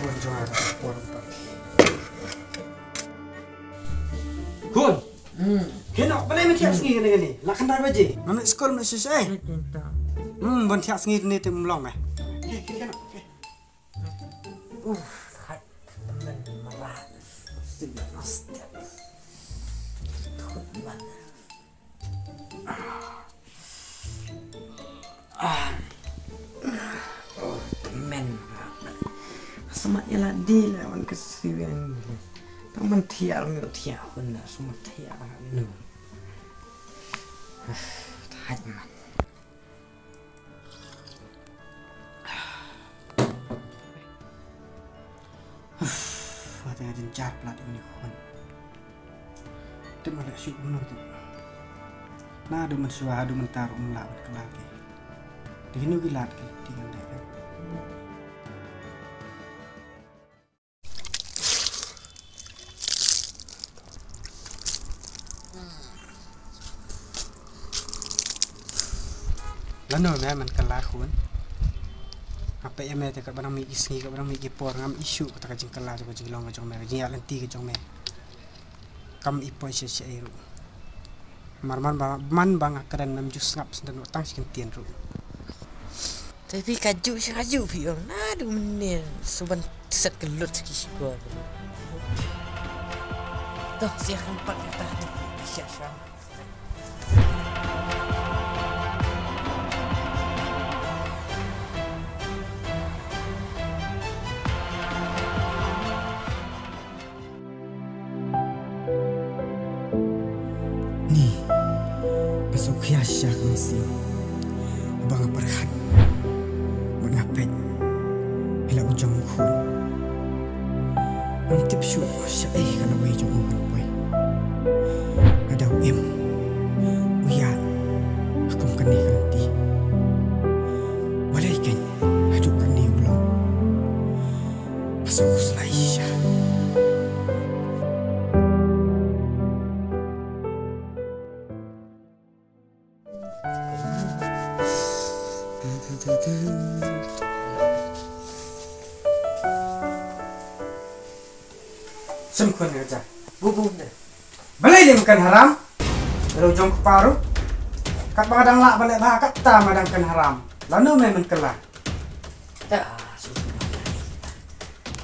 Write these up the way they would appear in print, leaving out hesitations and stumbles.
Kun jangan orang tak. Kun. Kena boleh mentiak sengi kena ni. Lah kendar baje. Mami sekolah nak selesai. Mentiak sengi ni tu melong meh. Kena. Hai. Men marah. Sudah pasti. Men semaknya lah di lawan kesian tak mentiar nggak tiap benda semua tiap nu tahan man Ada yang jencar pelat ini kon. Itu malah syuk benar tu. Nah, ada mensuah, ada mentaruh melawan kelaki. Di sini gilat ke tinggal dek. Lalu memang kelakon. Apa yang mereka kat barang migi sini kat barang migi por ngam isu kata kajing kelah jong kajing long kajong mereka jing alanti kajong me. Kam ipoi sia iru. Marman man bang akaran nam jus ngap sendan utang sikentian ru. tapi kaju pion aduh menir suban set gelut sikit dah siap empat kata siap Sukhiasya kongsi bang perhat mengapet bila ujung khun ang tip syu syai kana bai jong khun pai ada im uya akum kani kanti walai kan hadu kani ulo masuk selaisha Semkun kerja. bubuk dah Balai dia makan haram. Kalau jom keparu. Kat badang lak balik bah kat ta madangkan haram. Lalu memang kelah. dah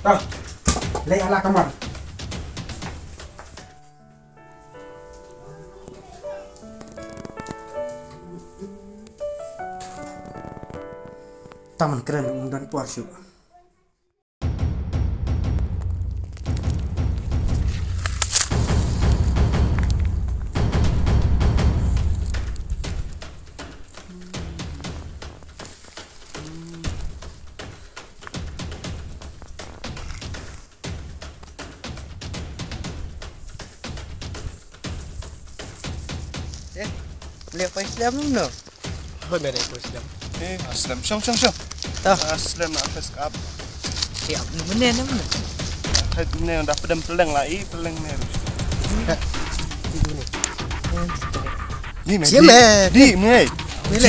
Toh. Lei ala kamar. Taman keren dan puar syuk. boleh apa Islam no Hoi mere ko Islam. Aslam, syong. Tah. Aslam nak atas kap. siap benar nama Hai ni dah pedang peleng lah, peleng ni. Ni meh. Di meh.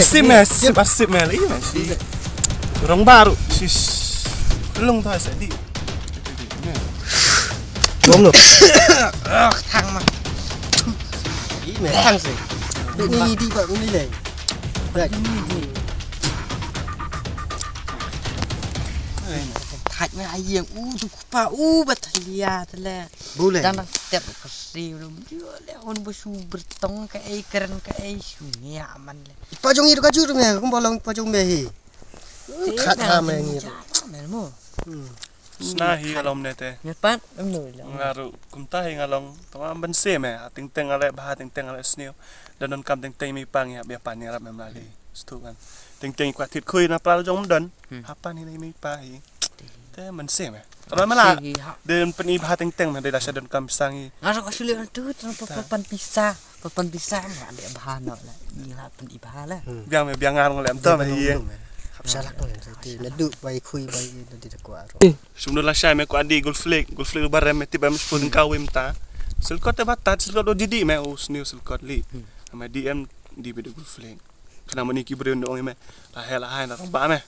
Sim meh, sip meh. Ini masih. Orang baru. Sis. Pelung tu asal di. Bom lo. thang mà Ini thang sih. Ini di pak ini leh. Baik. thạch với ai giang chụp pa batalya tele Boleh. dan step kasih belum dia lehon besu bertong ke keren ke sunya aman le Pajong itu kaju tu meh. Kum bolong pajong meh. Khat ha meh ni. melmo Snahi alom nete. nyepat emno lah Ngaru kumtahi ngalong tama bense meh. Ting ale bah ting ale snio. Dan non kam ting mi pang ya biar pan ya rap memlali. Stu kan. Ting kuat tit kuy na pral jong don. Apa ni mi pahi. Te bense meh. Kalau malah dan peni bah ting meh dari dasar don kam sangi. ngarak asli tu papan pisah mah ada bahan lah gila pen ibah lah Biang ngarung lem tu meh. Salah kan. Itu leduk baik kuy baik nanti tak kuat. Sebenarnya saya me ku adi golflake barem me tiba mes pun kawim ta. Silkot te batat silkot do jidi me us new silkot li. Ama DM di bedo golflake. Kena meniki beri undang me. Lahai na ba me.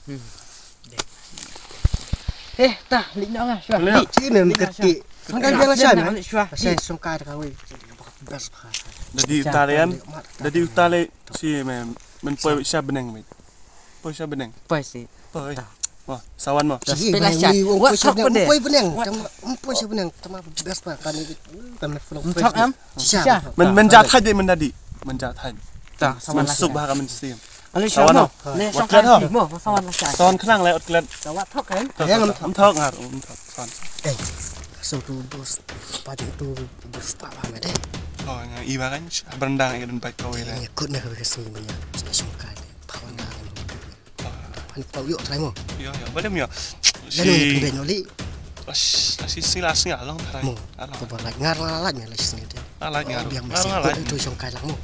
tah lik nak lah. Syah. Lik. Cik ni kerti. Sangkai biar lah Syah. Syah. Saya sangkai dah kawin. Best bah. Jadi utalian, jadi utale si men poi Syah beneng mate. Poi Syah beneng. Pai si. Poi. Wah, sawan mo. Cik Pela ni Syah. wong What talk benang. pada? Poi benang. Poi Syah benang. Tama best bah kan ni. Kan flow. Talk am. Syah. Men jat hai men dadi. Men jat hai. Tah Men sawan lah. sub bah ka men sim. Ali Sawan Syah mo. mo. Ne Wat sawan klan ho. mo. Sawan lah Syah. Sawan klang le ot klan. Sawat talk kan. Am thok ngar thok sawan. So tu bos pajak tu bos pak banget deh. Oh, i ba kan berendang i dan baik kau le. Ya kut nak ke sini banyak. Sangkai. Pawan dah. Pan pau yuk try mo. Yo yo, boleh mi yo. Lalu ben oli. Si sila along tarai. Along. Kau lagi ngar ni lah sini deh. Ala ngar. Biang Ngar masih ala. kut tu sangkai lah mo.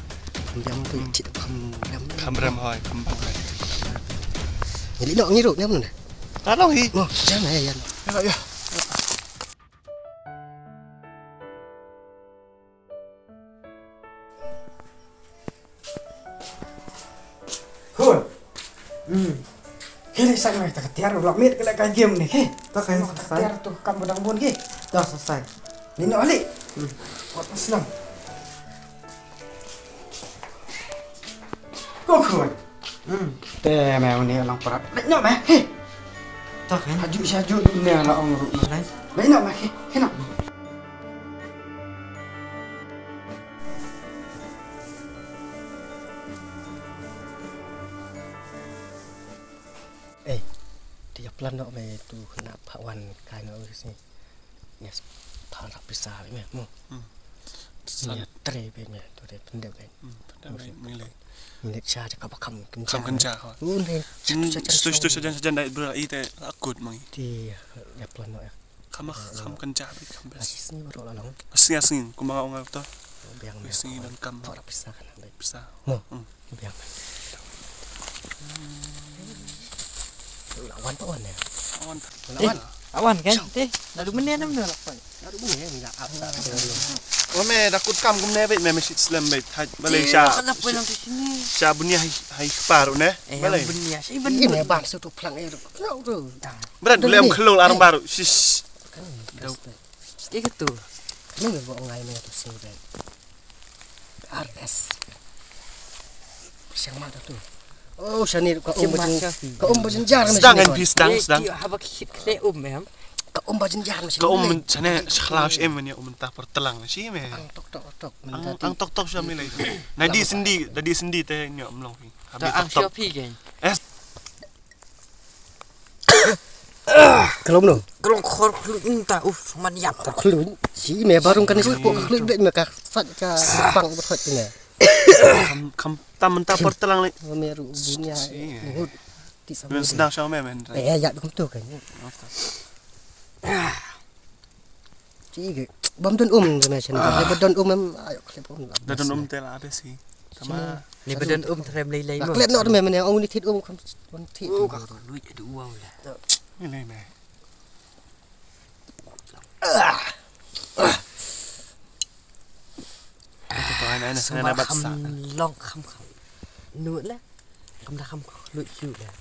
Biang tu cik Kamrem hoy, kambang le. Jadi nak ngiruk ni apa ni? Along hi. Oh, jangan ya yan. Ya ya. Kun. Kini sang mai tak tiar ulah mit kena game ni ke. Tak kan Tiar tu kam bedang bon ke. Dah selesai. Ni nak balik. Buat Islam. Kau kun. Teh mai ni lang perat. Lek nak mai. He. Tak kan. Haju syaju ni lah orang ruk ni. Lain. Lek nak mai. He nak. Dia plan nak mai tu nak Pak Wan kai nak ke sini. Yes. Pak nak bisa ni mo. Ni tre be ni tu dia pendek be. Milih. Milik Syah cakap bakam kencang. Kam kencang ho. Ni. Stu sajan dai bro i te akut mangi. Dia dia plan nak ya. Kam kencang bi kam bes. Asis ni baru lah long. Asing kumanga onga to. Biang ni. Asing dan kam Pak nak bisa kan. bisa. Mo. Biang. Lawan Pak Wan ya. Awan. Lawan. Awan kan? Dah 2 minit dah benar lah. Aduh ni ni nak apa. Oh me dakut kam kum ne be me mesit slam be Malaysia. Kenapa dalam di sini? Sya bunya hai paru ne. Balai. Benia. Saya Ini benar. bang satu pelang air. Kau tu. Berat boleh am kelul arang baru. Sis. Kan. Dia gitu. Ni buat ngai ni tu sini. RS. Siang mana tu? Oh, sini kau bajen jar Sedang kan bis sedang. Dia habak hit kle mem. Kau bajen jar macam. Kau sana khlaus em ni mentah pertelang si me. Tok. Ang tok siya milay. Nadi sendi teh nyok mlong. Tak ang Shopee kan. Kalau belum? Kalau kau minta, maniap tak. Kalau si me barung kan itu pok kalau dek mereka sat ka bang berhut ni. Kam tam mentah pertelang le. Meru dunia. Ti sama. Men sedang siya me men. Ya bekum tu kan. Cik, bom don macam ni. Dia don mem ayo klep Dadon tela ada si. Sama. Ni badan terem lei mo. Klep nak mem ni orang ni tit kan tit. Kau duit ada uang lah. Milay me. Itu ana sana bat sa. Long kham. Nuốt lah. Kham dah kham luit siu dah.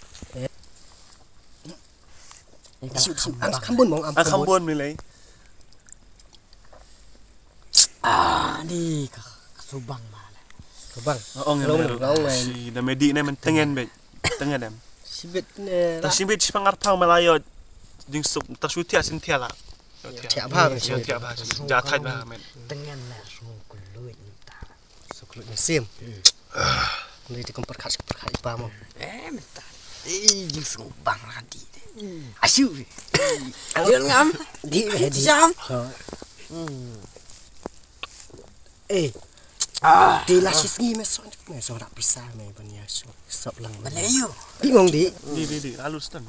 Siu ang kambun mong am. Ang kambon milay. Ni subang malah. Bang. Oh ngene. Si da medi ne men tengen be. Tengen dem. Sibit ni. Ta sibit pangar pang malayo. Ding sup ta sutia sintia la. Tiap hang. Tiap hang. Jatai ba men. Tengen lah semua luit minta. Suklut ni sim. Ni di kompor khas ipa mo. Minta. Jing subang tadi. Asyik. Angin ngam. Di Jam. Di la sisngi me son rak pisah me banya sok lang. Melayu. Bingung di. Di halus tan.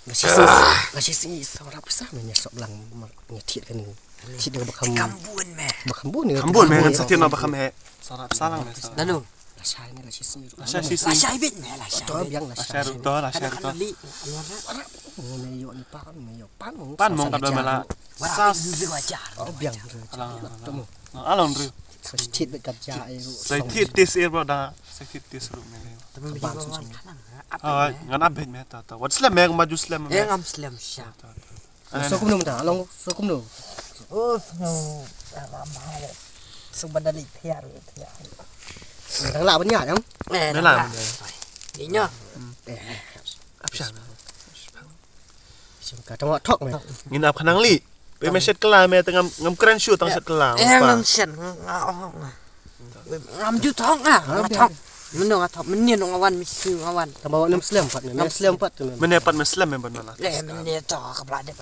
La sisngi sok rak pisah me sok lang nyetit kan ni. Tit dengan Kambun me. bakambun ni. Kambon me ngan satin ba kham he. Sarap salang me. Lalu. La syai ni la sisngi. Syai bit me lah To biang la syai. Share to la share to. Me yo ni pa kan me yo pan mong. Pan mong kadal mela. Sas wajar. Biang. Alon ru. Sedikit dekat jaya. Sai thit tis air boda. Sai thit tis ru me. Tapi bang susun. Ah, ngan abet me ta. What's slam me maju slam me. Ngam slam sya. Sokum dulu dah. Long sokum dulu. Oh, no. Sebenarnya tiar. Thằng lạ bên nhà không? Me la. Đi nhá. Apsha. Cả trong họ thọc này. Ngin ap khanang li. Pe me set kala me tengam ngam kran shoot tang set kala. Ngam sen. Ngam ju thong ah. Thong. Menung thong menien ngawan misi ngawan. Thằng bawa 6 slam 4 ni. 6 slam 4 tu. Me ne pat me slam me ban mala. Le menien to ke belade.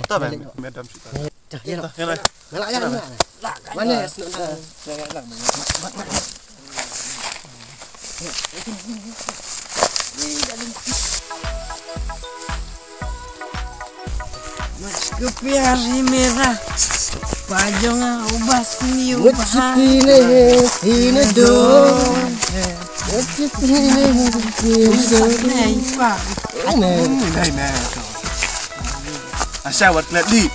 Ta me dam shoot. Ya lah. Ngala. Ngelak ya lah. Mana? Mas kepiari merah. Pajong ubah sini ubah. Ini dong. Nei pa. Hey me. Asha wat let di.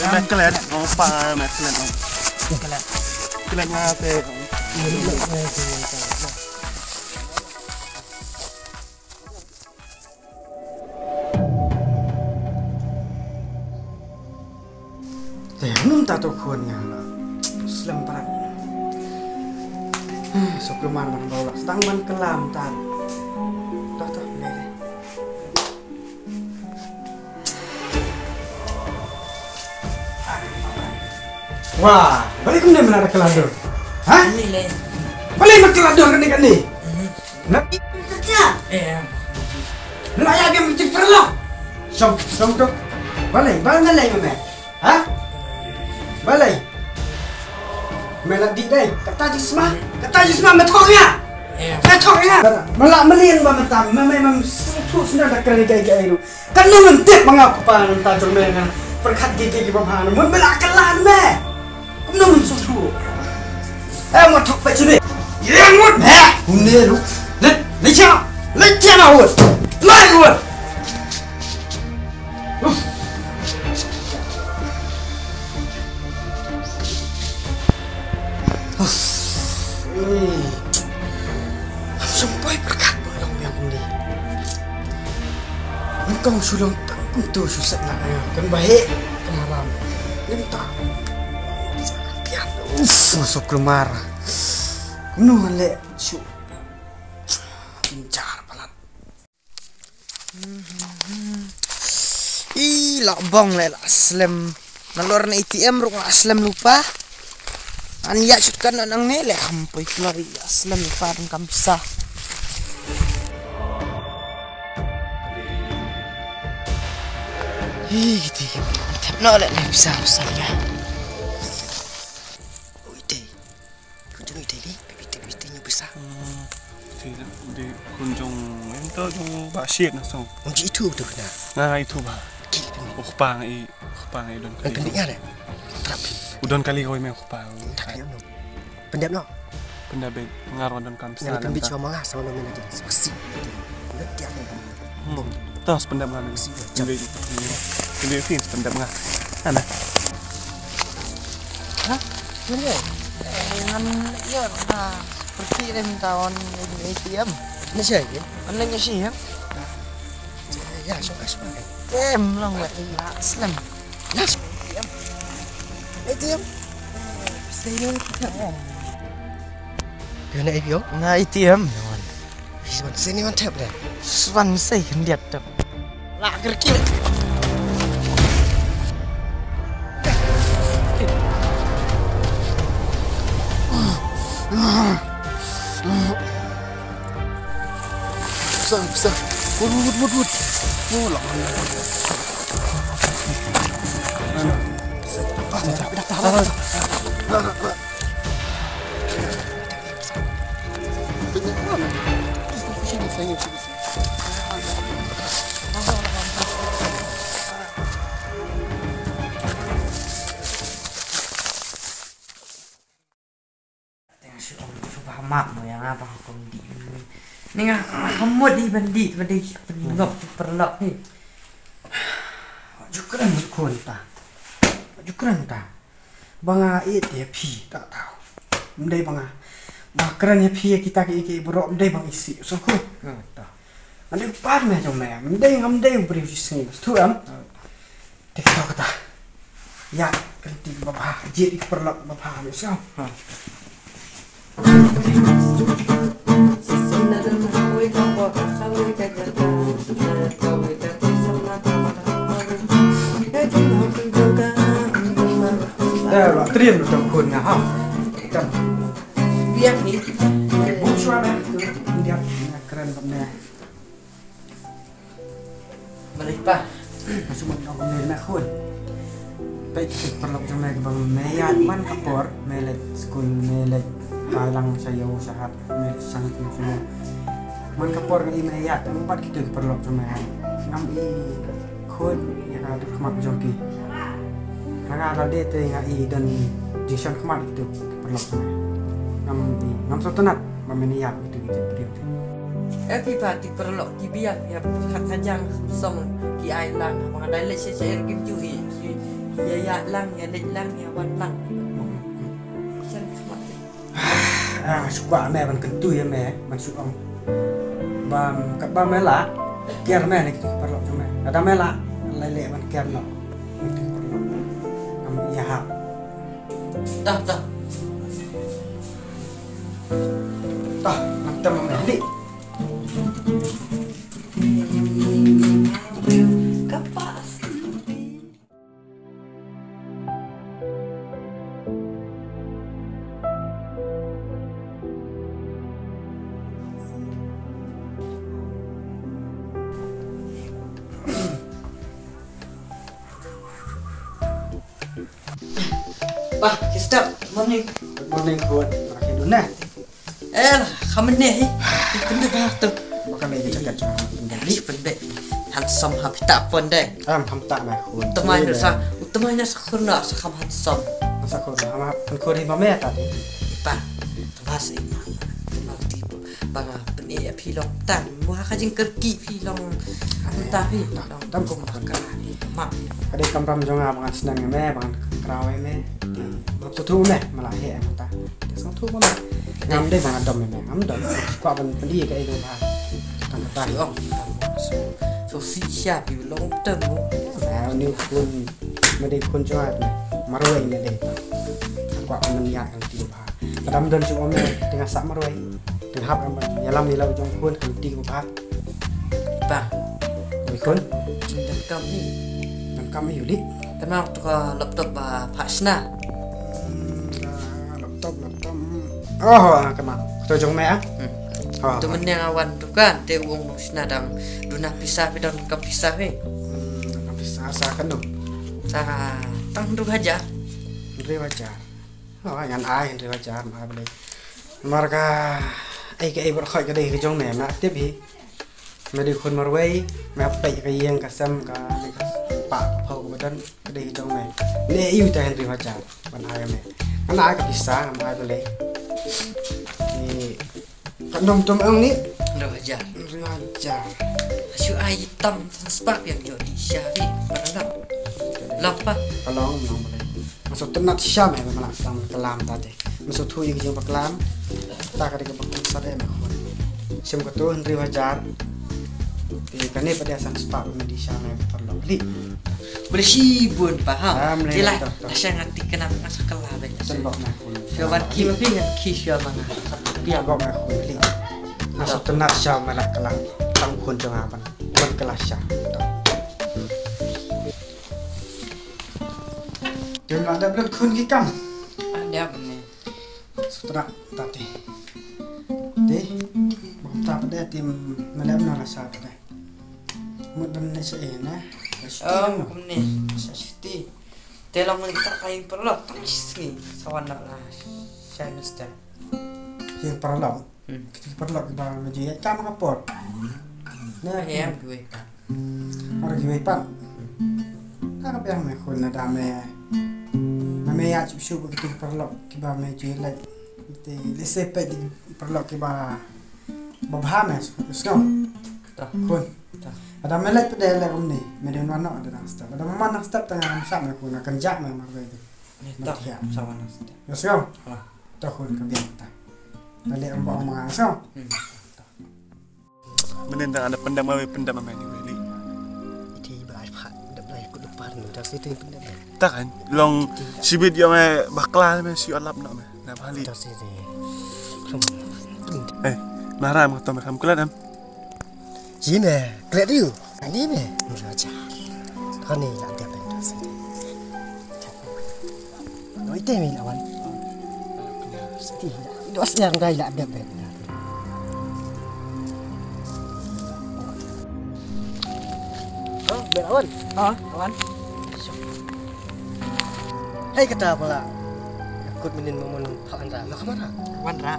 Me klet ngong pa me klet ngong. Klet ngate. Num ta to khon nga la. Slam parat. Sok rumah man bawa. Sedang man kelam tan. Dah lele. Wah, balik kemana mana kelam tu? Hah? Nilai. Balik mak kelam tu kan ni? Nak Kerja. nak ya dia mesti perlu. Som tu. Balik mana? Hah? Balik. Melak di đây, kata jisma metoknya. Metoknya. Melak melin ba mentam, memang tu sudah dah keren kayak itu. Kan lu mentip mengapa pan ta jong dengan perkat gigi papan. Mun melak kelan me. Kum nu susu. Metok pe sini. Yang mut me. Hunde lu. Lấy cha nào rồi. Lại luôn. Sampai berkat bolong yang ini. Engkau sulang tanggung tu susah nak kan baik kemaram. Minta. Biar masuk rumah. Nu le cu. Pincar palat. Lak bong le lak slam. Nalor na ATM ruk aslam lupa. Anya kan nang ne le hampai kelari aslam lupa dan kam bisa. Gitu. Tap no le bisa usahnya. Oi deh. Pipi nya bisa. Thì đi kunjung ento jung ba shit na song. Unji itu tu kena. Nah itu ba. Ukpang i don Kan kali. kendiknya deh. Trap. Udon kali kau me ukpang. Tak ada no. Pendap no. Benda be ngaron don kam Yang kan bicara mangah sama nama nanti. Saksi. Nanti aku. Terus pendam ngan si. Jadi fin pendam ngan. Ana. Hah? Ini dengan ya nah seperti dia minta on ATM. Ini siapa ya? Anaknya sih ya. Ya, suka. Lang lah aslam. Nas. ATM. Saya Kena APO? Nga ATM naman. Sini mantap deh. Swan say hendiat tak. Lah kerkil. Bisa. Wud. Oh lah. Mak mo yang apa hukum di ni nga kamu di bandit penggap perlak ni Jukuran ta. banga dia pi tak tahu. Mendai banga. Bah kerannya pi kita ke berok mendai bang isi. So ku. Tak. Mendai par me jom me. Mendai beri sini. Tu am. Tik tok kata. Ya, kerti bapa jadi perlok bapa me so. Trian trong khuôn nha ha. Cầm Biar ni. bung xóa đấy. Dia keren banget. Balik pa. Masuk mau ngomong nak khuôn. Baik perlu trong này bang meyat man kapor, melet school melet kalang sayo sahat melet sangat semua. Man kapor ni meyat empat kita perlu trong này. Ngam i khuôn yang ada kemak jongki. Nggak ada dete ngai dan jisan kemarin itu perlu sama. Ngam satu nat memeniak itu beri. Everybody perlu dibiar ya kat kajang som ki ai lang mga dai le se kim ju hi ya lang ya le lang ya wan lang. Sen khamat. Suka me ban kentu ya me masuk om. Bam kat bam mela kiar me ni perlu sama. Ada mela lele ban kiar no. Itu perlu. Ya ha. Dah. Tah, nak temu nanti. Kapas. Bah, stop. Morning. Good morning khuôn. Pakai dulu nah. Khamen ni. Benda dah tu. Makan meja cakap cakap. Ni benda. Handsome habita pun deh. Ham tak nak khuôn. Utamanya sekurna sekham handsome. Masa khuôn, ham khuôn ni mama tadi. Ba, bahasa ini. Banga peni pilong tan. Muha kajing kerki pilong. Tapi Tam kau makan. mak. Ada kampam jonga bangan senang me, bangan kerawai me. Waktu tu me malah he mata. Sang tu malah. Ngam deh bangan dom me. Ngam dom. Kau apa pendi ke itu bah. Tang kata. Oh, so si siap pilong tan. Nah, ni khuônไม่ได้คนจ้าเนี่ยมารวยเนี่ยเด็กกว่ามันยากกันตีบ้าแต่ดำเดินช่วงนี้ถึงสักมารวยถึงฮับมันอย่าลำนี่เราจงควรถึงตีบ้า Ba, มีคน dan kami มันก็ไม่อยู่ดิ kenal tu laptop Pasna. หลับต้มอ๋อกันมาตัวจงแม่อ๋อ Tu menang awan tu kan, te wong senadang duna pisah pidan kapisah we. พิซซ่าซากันดู Sara tang tu aja. เรียกว่าจาอ๋องานอายเรียกว่าจามาไปเลยมารกาไอ้ก็ไอ้บริขารก็ได้คือจงแม่มาเทียบฮีไม่ได้คนมารวยมาไปกับยังกับซ้ำกับนี่กับปากกับเผากับดันก็ได้คือจงแม่เนี่ยอยู่แต่เห็นเรียกว่าจาบันอายแม่อันอายกับพิซซ่าอันอายไปเลยนี่ขนมจมเอ็งนี้ Ndo aja. เรียกว่าจา Asyik ai hitam sebab yang jadi syari. Mana Lapa. ก็ร้องน้องไปเลยมาสุดต้นนัดชาแม่มาละตามกลามตาเด็กมาสุดทุยยังปักลามตากระดิกปักสัตว์ได้ไหมคนเชื่อมกับตัวเรียกว่าจาที่กันนี่ประเดี๋ยวสันสปาเป็นดิชาแม่ตลอดลิ Boleh sibun faham. Boleh, Jelah. betul. Asyik ngati kena masa kelah banyak. จนบอกแม่คน Kawan ki mapi dengan ki sia mana. พี่บอกแม่คนลิมาสุดต้นนัดชามาละกลามตั้งคนจงอาบันคนกลาชาเดี๋ยวเราได้เริ่มคืนกี่กัม Ada ni. Sutra tadi. Di, bapa pada tim malam nala saat dah. Mudah ni saya na. Oh, kum ni. Syasti. Telang kita kain perlu tak sini. Sawan nak lah. Saya mesti. Yang perlu. Kita perlu kita menjadi cam kapot. Nah, Ayam gue. orang gue pan. Tak apa yang mekon ada me. Mame ya cuci begitu perlu kita menjadi lagi. Kita lesepet di perlu kita babhames. Sekarang. Tak. Kun. Ada melet pada lekum ni, median mana ada nak stop. Ada mana nak stop tengah masak aku nak kerja memang begitu. Tak sama nas. Ya sao? Tak khun ke biang tak. Balik ambak mga sao? Menentang ada pendam ni weli. Thì bài phạt đập này cũng được phạt mình ta sẽ tên cũng được. Tak kan long sibit yo me bakla me si alap nak me. Na bali. Ta sẽ thì Maram kata mereka kulat am. chỉ mẹ kẹt đi anh đi mẹ mình chả con này là đẹp này ta sẽ nói tên mình là anh thì đó sẽ đây là đẹp này. Berawan. Awan. Hai kata pula. Ikut menin momen Pak Andra. Lo kemana? Wan ra.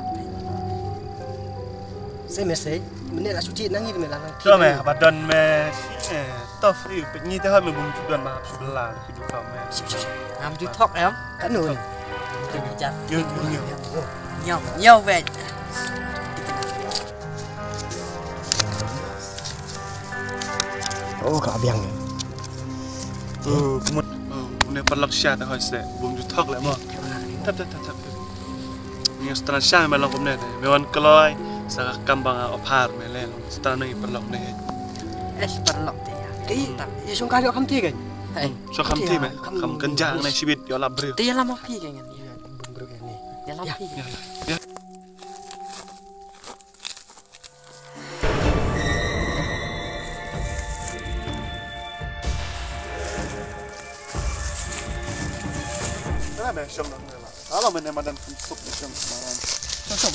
Saya mesej. Menin lah suci nangi me lang. So me badan me tof ni penyi teh me bung tuan mahap sebelah hidup kau me. Am tu thok em. Kan nun. Chặt. Yo. Nhiều về. Oh, kau biang. Kumut. Ni perlak syah dah hoi se. Bung tu thok le mo. Tap. Ni setelah syah me lang kumne. Me wan keloi sa kambang ophar me le. Setelah ni perlak ne. Es perlok te ya. Cái gì xong cái đó không thi kìa. So kham ti me. Kham kenjang ne sibit yo labril. Te ya lama pi ke ngan. Bro ini. Ya lama pi. Ada syam nak ni lah. Kalau mana madan sup ni syam malam. Syam.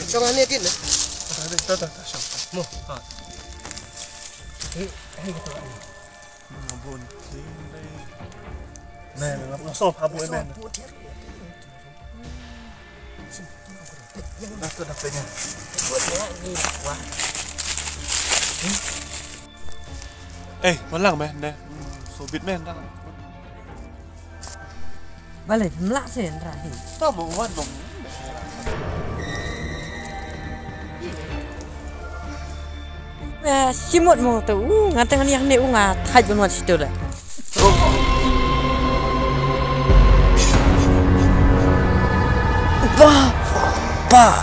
Xong anh đi nè. Tak syam. Mo. Ha. Hai kata anh. Ngabun. Nè, ngasop habu ni. Dah tu dah penyang. Malang me, ne. Sobit men dah. Balik melak sen ra hi. Tak mau wan dong. Simut mo tu ngatang yang ni unga thai benwa situ dah. Pa.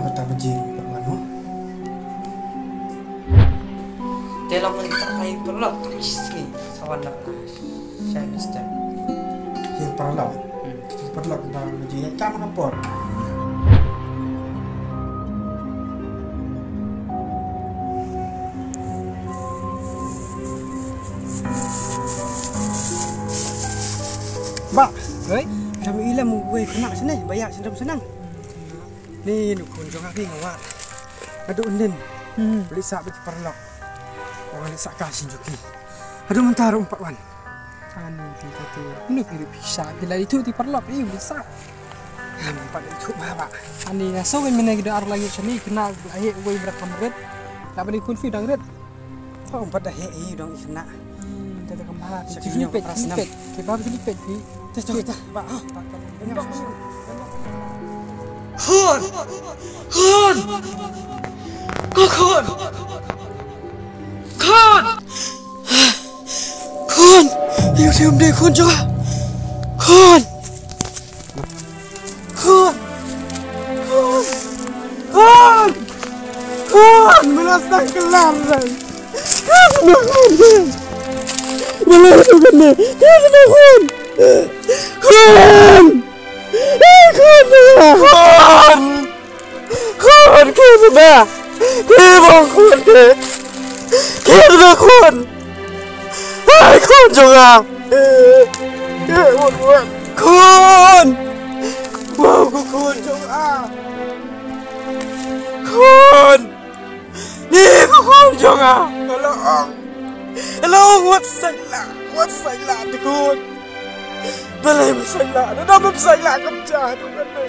Kata bejir perwano. Dalam mengisah air perlok sini sawan nak. Saya mesti. Yang perlaw. Perlaw kita bejir cam kapor. Ba, kami ilam gue kena sini bayar senang. Ni dukun jong aku ngawat. Aduh nen. Beli sak bagi perlok. Orang sak kasih juki. Aduh mentar 4 wan. Anu kita tu. Ini kira bisa. Bila itu di perlok ini bisa. Nampak itu apa? Ani naso we menagi dar lagi sini kena ahe we berakam red. Tak beri kunfi dang red. Oh, 4 dah hei dong kena. Kita kemana? Sekinya Silipet. operasi Kita baru silipet ni. Kita, Pak. Khun! Yêu thêm đây khun cho. Khun! Melas dah kelam dah. Melas juga ni. Kita khun. Kita khun juga. Wan Kun wow Kun jong Kun ni Kun jong hello what sai la thì Kun balai mà sai la nó đâu sai la cầm trà đâu cái này